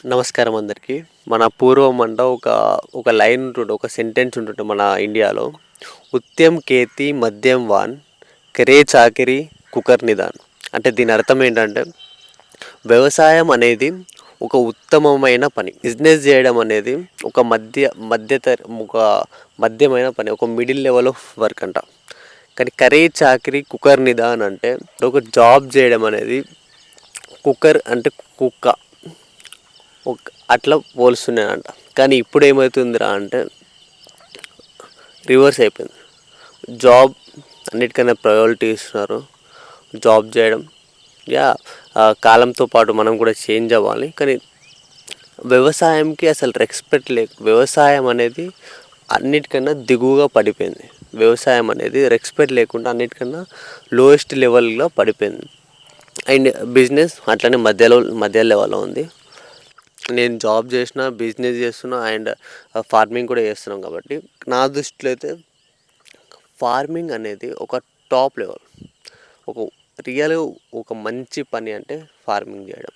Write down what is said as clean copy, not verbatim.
నమస్కారం అందరికీ. మన పూర్వం ఒక లైన్ ఉంటుండే, ఒక సెంటెన్స్ ఉంటుండే మన ఇండియాలో. ఉత్యం కేతి మద్యం వాన్ కరే చాకిరి కుకర్ నిదాన్. అంటే దీని అర్థం ఏంటంటే, వ్యవసాయం అనేది ఒక ఉత్తమమైన పని. బిజినెస్ చేయడం అనేది ఒక ఒక మధ్యమైన పని, ఒక మిడిల్ లెవెల్ ఆఫ్ వర్క్ అంట. కానీ కరే చాకిరి కుకర్ నిదాన్ అంటే ఒక జాబ్ చేయడం అనేది కుక్కర్ అంటే కుక్క అట్లా పోలుస్తున్నానంట. కానీ ఇప్పుడు ఏమవుతుందిరా అంటే రివర్స్ అయిపోయింది. జాబ్ అన్నిటికన్నా ప్రయారిటీ ఇస్తున్నారు. జాబ్ చేయడం కాలంతో పాటు మనం కూడా చేంజ్ అవ్వాలి. కానీ వ్యవసాయంకి అసలు రెస్పెక్ట్ వ్యవసాయం అనేది అన్నిటికన్నా దిగువగా పడిపోయింది. వ్యవసాయం అనేది రెస్పెక్ట్ లేకుండా అన్నిటికన్నా లోయెస్ట్ లెవెల్లో పడిపోయింది. అండ్ బిజినెస్ అట్లనే మధ్య లెవెల్లో ఉంది. నేను జాబ్ చేసిన, బిజినెస్ చేస్తున్నా అండ్ ఫార్మింగ్ కూడా చేస్తున్నాం. కాబట్టి నా దృష్టిలో అయితే ఫార్మింగ్ అనేది ఒక టాప్ లెవెల్, ఒక రియల్ ఒక మంచి పని అంటే ఫార్మింగ్ చేయడం.